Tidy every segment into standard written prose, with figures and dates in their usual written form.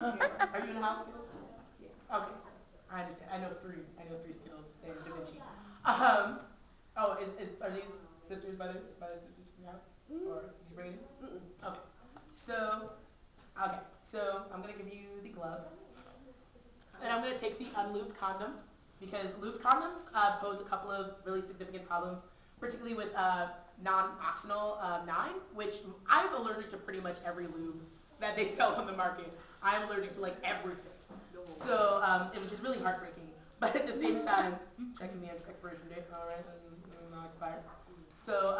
Okay. Are you in the house skills? Yeah. Okay. I understand. I know three skills in Da Vinci. Um. Oh, are these sisters, brothers, sisters from your house, or did you bring it in? Okay. So, okay. So I'm gonna give you the glove, and I'm gonna take the unlubed condom because lubed condoms pose a couple of really significant problems, particularly with non-optional 9, which I'm allergic to pretty much every lube that they sell on the market. I'm allergic to like everything. So it was just really heartbreaking. But at the same time, checking the expiration date, all right, not expired. So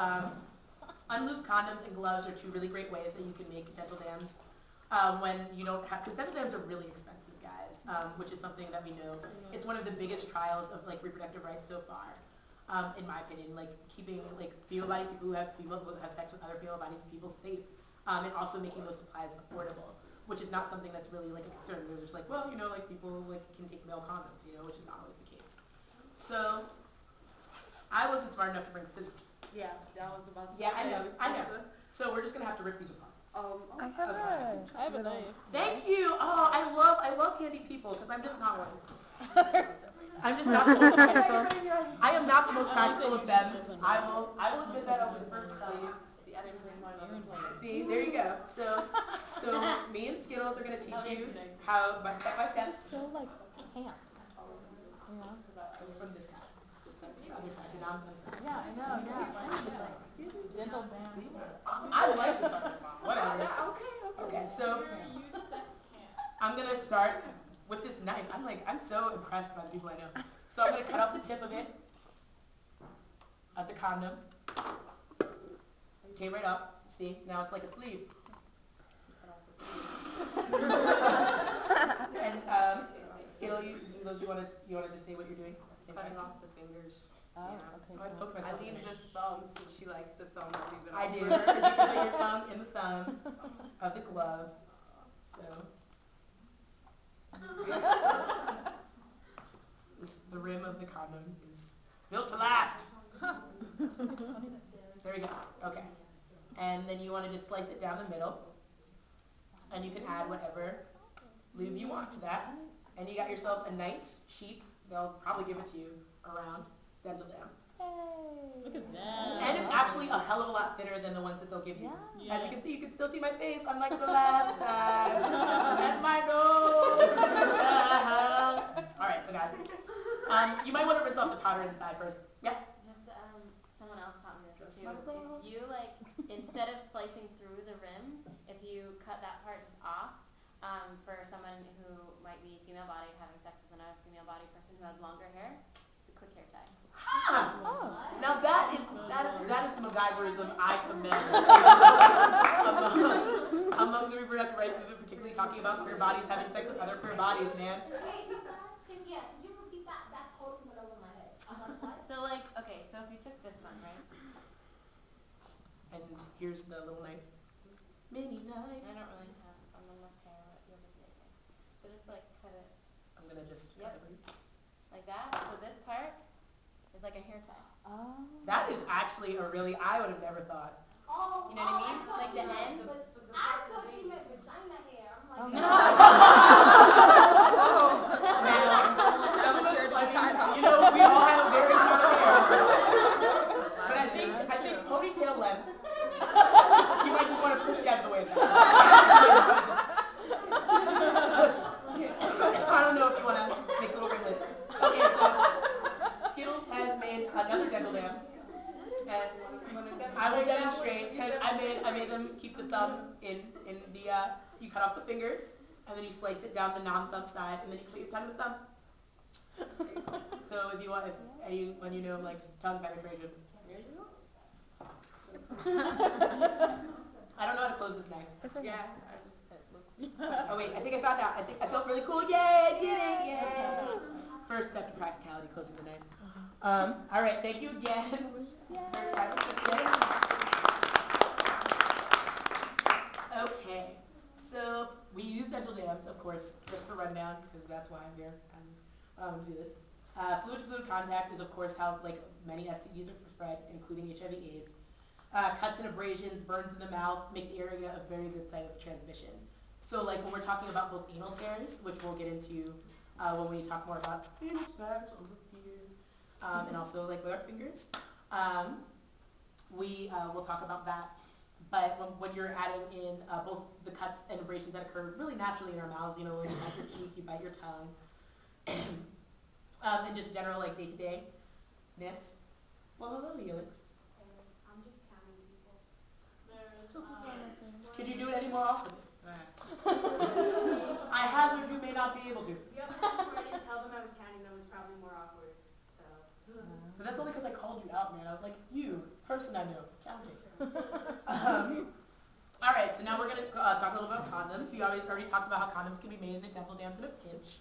unlubed condoms and gloves are two really great ways that you can make dental dams when you don't have, because dental dams are really expensive, guys, which is something that we know. It's one of the biggest trials of like reproductive rights so far, in my opinion. Like keeping like female-bodied people who have sex with other female-bodied people safe, and also making those supplies affordable, which is not something that's really like a concern. They're just like, well, like people like can take male condoms, which is not always the case. So I wasn't smart enough to bring scissors. Yeah, that was about. Yeah, I know. So we're just gonna have to rip these apart. I have a knife. Thank you. Oh, I love handy people because I'm just not one. I'm just not the most practical. I am not the most practical of them. I will admit that. I'll be the first to tell you. See, I didn't bring mine on the plane. See, there you go. So me and Skittles are gonna teach you how by step by step. So like camp. From this side. The other side, the non-other side. Yeah, I know. Yeah. Dental dam. I like this other mom. Whatever. Okay. So I'm gonna start with this knife. I'm so impressed by the people I know. So I'm gonna cut off the tip of it, of the condom. Okay, right up. See, now it's like a sleeve. And Skittle, you wanna just say what you're doing? Cutting off the fingers. Oh, okay. I poked I myself leave in the it. thumb since she likes the thumb. I do, because you can put your tongue in the thumb of the glove. So the rim of the condom is built to last. There we go. Okay. And then you want to just slice it down the middle. And you can add whatever lube you want to that. And you got yourself a nice, cheap, they'll probably give it to you, around dental dam. Hey. Look at that. And it's actually a hell of a lot thinner than the ones that they'll give you. Yeah. As you can see, you can still see my face, unlike the last time. And my nose. Alright, so guys, you might want to rinse off the powder inside first. Yeah? Just, someone else taught me this too. If you, instead of slicing through the rim, if you cut that part just off, for someone who might be female-bodied having sex with another female-bodied person who has longer hair, it's a quick hair tie. Huh. Oh. Now that is the MacGyverism I commend among the reproductive rights movement, particularly talking about queer bodies having sex with other queer bodies, man. Wait, Cynthia, could you repeat that? That totally went over my head. I'm like, what? So okay, so if you took this one, right? And here's the little knife. Mini knife. I don't really have enough hair. What you have to say? So just cut it. I'm gonna just cut it. Like that. So this part is like a hair tie. Oh. That is actually I would have never thought. Oh, you know what I mean? Like the end. I thought you meant vagina hair. I'm like, no. We all have very short hair. But I think ponytail length. You might just want to push it out of the way. I don't know if you want to make little ringlets. Okay, so Skittles has made another dental dam. And I will demonstrate because I made them keep the thumb in the you cut off the fingers and then you slice it down the non-thumb side and then you put your tongue in the thumb. So if anyone likes tongue penetration. I don't know how to close this knife. Yeah. Oh wait, I think I found out. I felt really cool. Yay, I did it! Yay! First step to practicality, closing the knife. All right, thank you again. Okay, so we use dental dams, of course, just for rundown, because that's why I'm here. To do this. Fluid-to-fluid contact is, of course, how many STDs are spread, including HIV/AIDS. Cuts and abrasions, burns in the mouth, make the area a very good site of transmission. So like when we're talking about both anal tears, which we'll get into when we talk more about anal sex over here, and also like with our fingers, we will talk about that. But when you're adding in both the cuts and abrasions that occur really naturally in our mouths, you know, when you bite your cheek, you bite your tongue, and just general like day-to-day-ness. Well, hello, Helix. I'm just counting people. Could you do it any more often? I hazard you may not be able to. The other time where I didn't tell them I was counting them was probably more awkward. So. But that's only because I called you out, man. I was like, you, person I know, counting. All right, so now we're going to talk a little about condoms. We already talked about how condoms can be made in a dental dams in a pinch.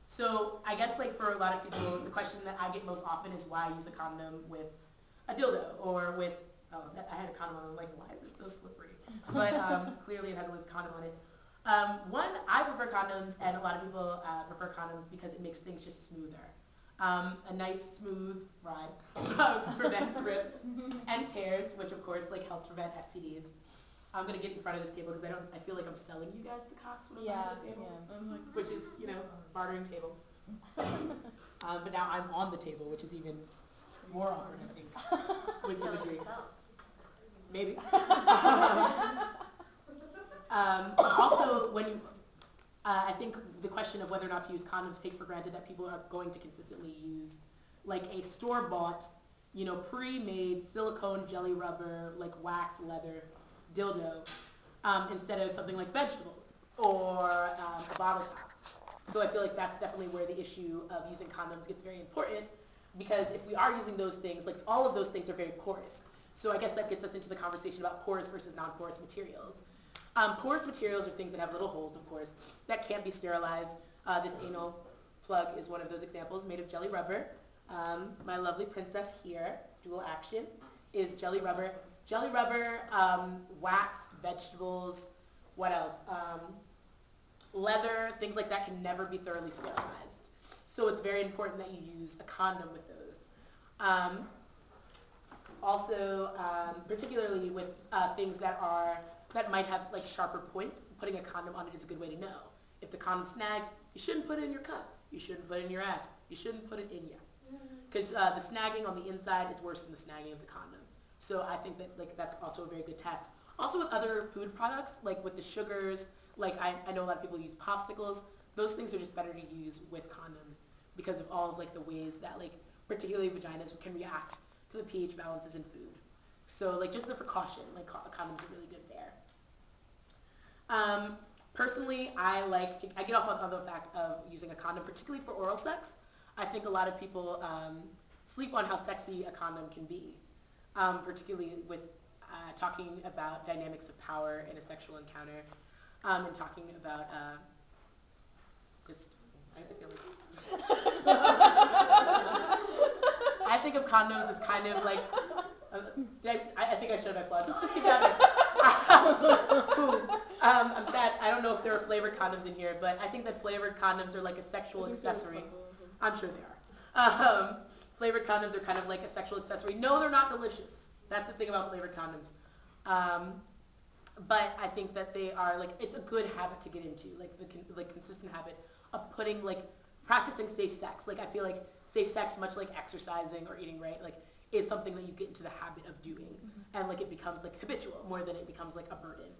So I guess like for a lot of people, the question that I get most often is why use a condom with a dildo or with, I had a condom on, I'm like, why is this so slippery? But clearly it has a condom on it. One, I prefer condoms, and a lot of people prefer condoms because it makes things just smoother. A nice smooth ride prevents rips and tears, which of course like helps prevent STDs. I'm gonna get in front of this table because I feel like I'm selling you guys the cocks when I'm on the table, which is, you know, bartering table. But now I'm on the table, which is even more awkward, I think, with imagery. Maybe. Also, when you, I think the question of whether or not to use condoms takes for granted that people are going to consistently use like a store-bought, you know, pre-made silicone jelly rubber, like wax leather dildo, instead of something like vegetables or a bottle top. So I feel like that's definitely where the issue of using condoms gets very important, because if we are using those things, like all of those things are very porous. So I guess that gets us into the conversation about porous versus non-porous materials. Porous materials are things that have little holes, of course, that can't be sterilized. This anal plug is one of those examples, made of jelly rubber. My lovely princess here, dual action, is jelly rubber. Jelly rubber, waxed vegetables, what else? Leather, things like that can never be thoroughly sterilized. So it's very important that you use a condom with those. Also, particularly with things that might have like sharper points, putting a condom on it is a good way to know. If the condom snags, you shouldn't put it in your cup. You shouldn't put it in your ass. You shouldn't put it in you. Because the snagging on the inside is worse than the snagging of the condom. So I think that like that's also a very good test. Also with other food products, like with the sugars, like I know a lot of people use popsicles. Those things are just better to use with condoms because of all of like the ways that like particularly vaginas can react to the pH balances in food. So like just a precaution, like condoms are really good there. Personally, I get off on the fact of using a condom, particularly for oral sex. I think a lot of people sleep on how sexy a condom can be, particularly with talking about dynamics of power in a sexual encounter, and talking about just, I think of condoms as kind of like, I think I showed my flaws. Just keep that I'm sad. I don't know if there are flavored condoms in here, but I think that flavored condoms are like a sexual accessory. I'm sure they are. Flavored condoms are kind of like a sexual accessory. No, they're not delicious. That's the thing about flavored condoms. But I think that they are like, it's a good habit to get into, like the consistent habit of putting like practicing safe sex. Like I feel like safe sex, much like exercising or eating right, like is something that you get into the habit of doing, and like it becomes like habitual more than it becomes like a burden.